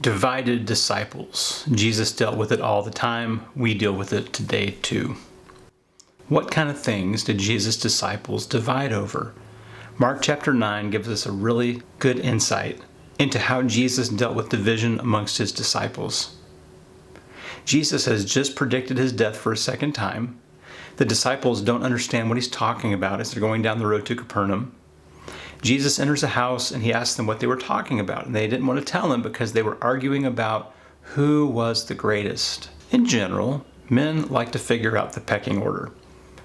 Divided disciples. Jesus dealt with it all the time. We deal with it today too. What kind of things did Jesus' disciples divide over? Mark chapter 9 gives us a really good insight into how Jesus dealt with division amongst his disciples. Jesus has just predicted his death for a second time. The disciples don't understand what he's talking about as they're going down the road to Capernaum. Jesus enters a house and he asks them what they were talking about, and they didn't want to tell him because they were arguing about who was the greatest. In general, men like to figure out the pecking order.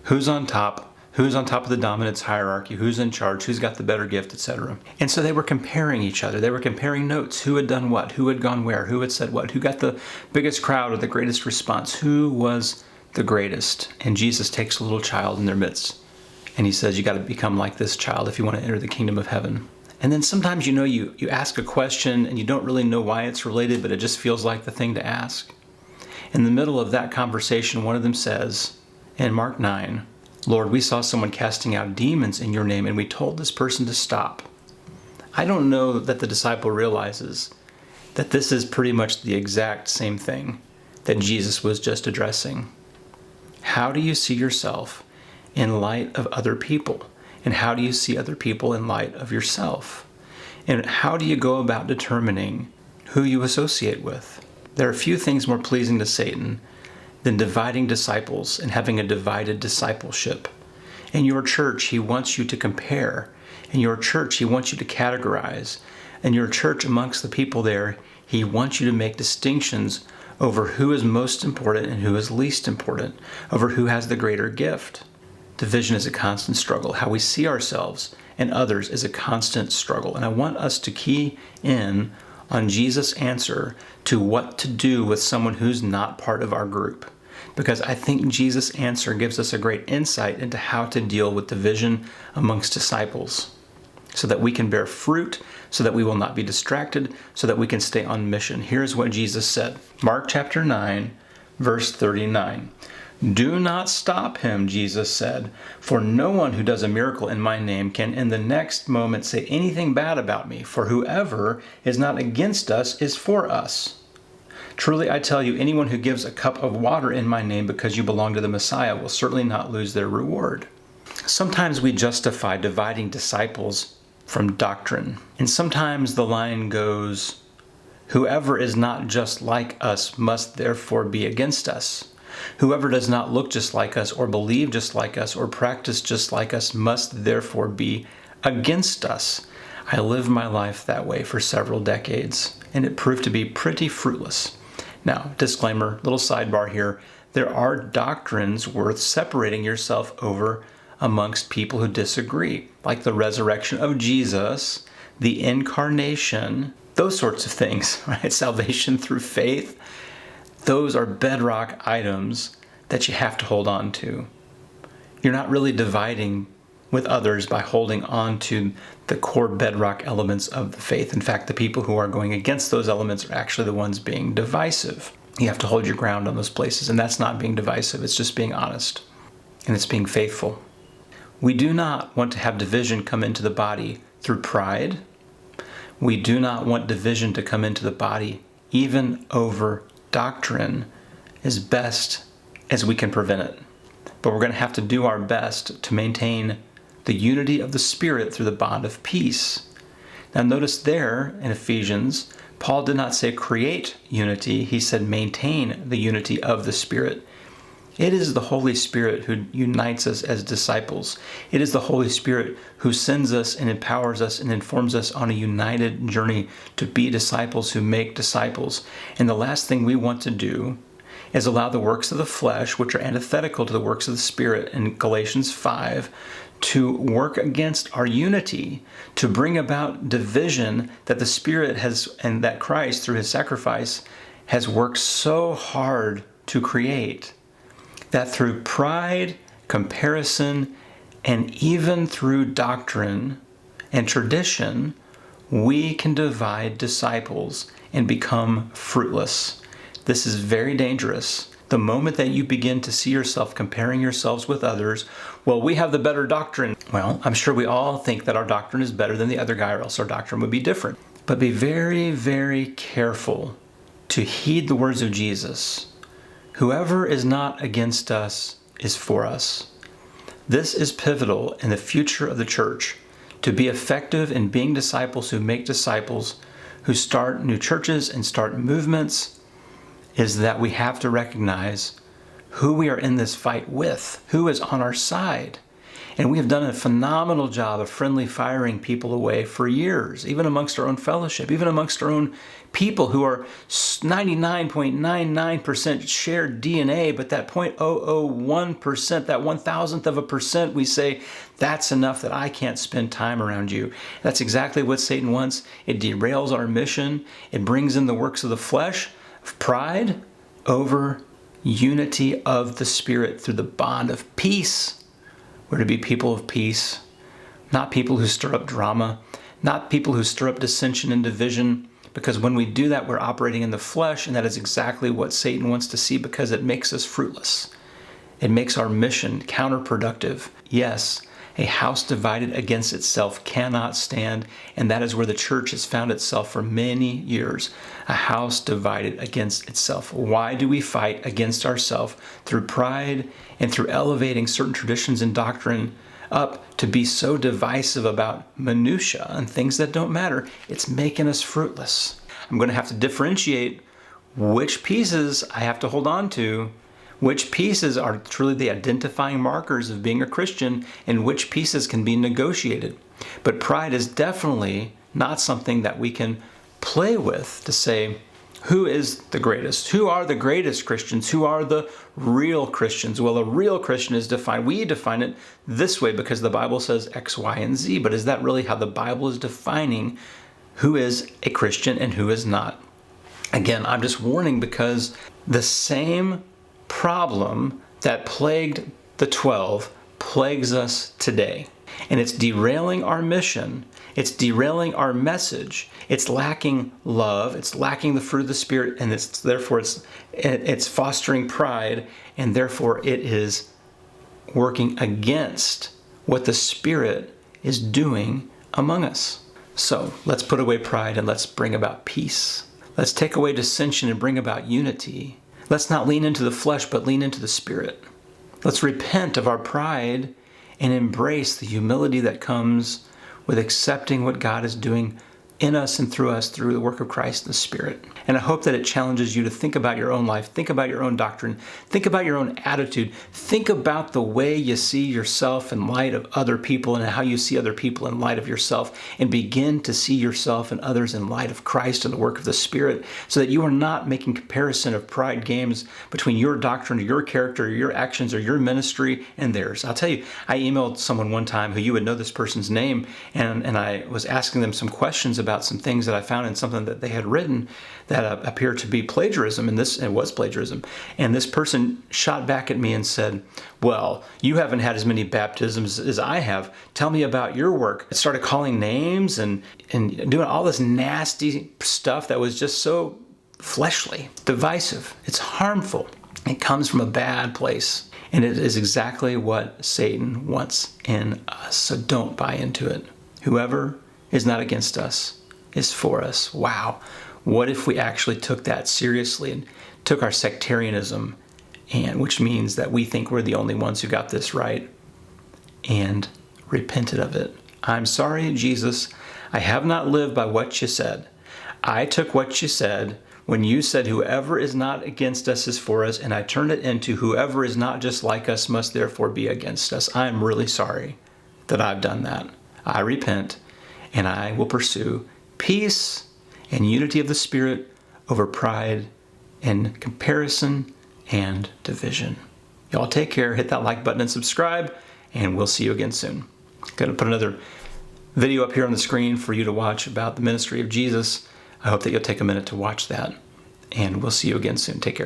Who's on top of the dominance hierarchy, who's in charge, who's got the better gift, etc. And so they were comparing each other. They were comparing notes. Who had done what? Who had gone where? Who had said what? Who got the biggest crowd or the greatest response? Who was the greatest? And Jesus takes a little child in their midst. And he says, you got to become like this child if you want to enter the kingdom of heaven. And then sometimes, you ask a question and you don't really know why it's related, but it just feels like the thing to ask. In the middle of that conversation, one of them says, in Mark 9, Lord, we saw someone casting out demons in your name, and we told this person to stop. I don't know that the disciple realizes that this is pretty much the exact same thing that Jesus was just addressing. How do you see yourself in light of other people? And how do you see other people in light of yourself? And how do you go about determining who you associate with? There are few things more pleasing to Satan than dividing disciples and having a divided discipleship. In your church, he wants you to compare. In your church, he wants you to categorize. In your church, amongst the people there, he wants you to make distinctions over who is most important and who is least important, over who has the greater gift. Division is a constant struggle. How we see ourselves and others is a constant struggle. And I want us to key in on Jesus' answer to what to do with someone who's not part of our group. Because I think Jesus' answer gives us a great insight into how to deal with division amongst disciples so that we can bear fruit, so that we will not be distracted, so that we can stay on mission. Here's what Jesus said. Mark chapter 9, verse 39. Do not stop him, Jesus said, for no one who does a miracle in my name can in the next moment say anything bad about me, for whoever is not against us is for us. Truly I tell you, anyone who gives a cup of water in my name because you belong to the Messiah will certainly not lose their reward. Sometimes we justify dividing disciples from doctrine. And sometimes the line goes, whoever is not just like us must therefore be against us. Whoever does not look just like us or believe just like us or practice just like us must therefore be against us. I lived my life that way for several decades, and it proved to be pretty fruitless. Now, disclaimer, little sidebar here, there are doctrines worth separating yourself over amongst people who disagree, like the resurrection of Jesus, the incarnation, those sorts of things, right? Salvation through faith. Those are bedrock items that you have to hold on to. You're not really dividing with others by holding on to the core bedrock elements of the faith. In fact, the people who are going against those elements are actually the ones being divisive. You have to hold your ground on those places, and that's not being divisive. It's just being honest, and it's being faithful. We do not want to have division come into the body through pride. We do not want division to come into the body even over doctrine, as best as we can prevent it. But we're going to have to do our best to maintain the unity of the Spirit through the bond of peace. Now notice there in Ephesians, Paul did not say create unity, he said maintain the unity of the Spirit. It is the Holy Spirit who unites us as disciples. It is the Holy Spirit who sends us and empowers us and informs us on a united journey to be disciples who make disciples. And the last thing we want to do is allow the works of the flesh, which are antithetical to the works of the Spirit in Galatians 5, to work against our unity, to bring about division that the Spirit has, and that Christ, through his sacrifice, has worked so hard to create. That through pride, comparison, and even through doctrine and tradition, we can divide disciples and become fruitless. This is very dangerous. The moment that you begin to see yourself comparing yourselves with others, well, we have the better doctrine. Well, I'm sure we all think that our doctrine is better than the other guy, or else our doctrine would be different. But be very, very careful to heed the words of Jesus. Whoever is not against us is for us. This is pivotal in the future of the church. To be effective in being disciples who make disciples, who start new churches and start movements, is that we have to recognize who we are in this fight with, who is on our side. And we have done a phenomenal job of friendly firing people away for years, even amongst our own fellowship, even amongst our own people who are 99.99% shared DNA, but that 0.001%, that 1,000th of a percent, we say, that's enough that I can't spend time around you. That's exactly what Satan wants. It derails our mission. It brings in the works of the flesh, of pride, over unity of the Spirit through the bond of peace. We're to be people of peace, not people who stir up drama, not people who stir up dissension and division, because when we do that, we're operating in the flesh, and that is exactly what Satan wants to see, because it makes us fruitless. It makes our mission counterproductive. Yes, a house divided against itself cannot stand, and that is where the church has found itself for many years. A house divided against itself. Why do we fight against ourselves? Through pride and through elevating certain traditions and doctrine up to be so divisive about minutia and things that don't matter. It's making us fruitless. I'm going to have to differentiate which pieces I have to hold on to, which pieces are truly the identifying markers of being a Christian, and which pieces can be negotiated. But pride is definitely not something that we can play with to say, who is the greatest? Who are the greatest Christians? Who are the real Christians? Well, a real Christian is defined. We define it this way because the Bible says X, Y, and Z. But is that really how the Bible is defining who is a Christian and who is not? Again, I'm just warning, because the same problem that plagued the 12 plagues us today. And it's derailing our mission. It's derailing our message. It's lacking love. It's lacking the fruit of the Spirit, and therefore it's fostering pride, and therefore it is working against what the Spirit is doing among us. So let's put away pride and let's bring about peace. Let's take away dissension and bring about unity. Let's not lean into the flesh, but lean into the Spirit. Let's repent of our pride and embrace the humility that comes with accepting what God is doing in us and through us through the work of Christ and the Spirit. And I hope that it challenges you to think about your own life, think about your own doctrine, think about your own attitude, think about the way you see yourself in light of other people and how you see other people in light of yourself, and begin to see yourself and others in light of Christ and the work of the Spirit, so that you are not making comparison of pride games between your doctrine or your character or your actions or your ministry and theirs. I'll tell you, I emailed someone one time who you would know this person's name, and I was asking them some questions about some things that I found in something that they had written that appeared to be plagiarism, and it was plagiarism. And this person shot back at me and said, well, you haven't had as many baptisms as I have. Tell me about your work. I started calling names and doing all this nasty stuff that was just so fleshly, divisive. It's harmful. It comes from a bad place. And it is exactly what Satan wants in us. So don't buy into it. Whoever is not against us is for us. Wow. What if we actually took that seriously and took our sectarianism, and which means that we think we're the only ones who got this right, and repented of it? I'm sorry, Jesus, I have not lived by what you said. I took what you said when you said whoever is not against us is for us, and I turned it into whoever is not just like us must therefore be against us. I'm really sorry that I've done that. I repent, and I will pursue peace and unity of the Spirit over pride and comparison and division. Y'all take care, hit that like button and subscribe, and we'll see you again soon. Going to put another video up here on the screen for you to watch about the ministry of Jesus. I hope that you'll take a minute to watch that, and we'll see you again soon. Take care.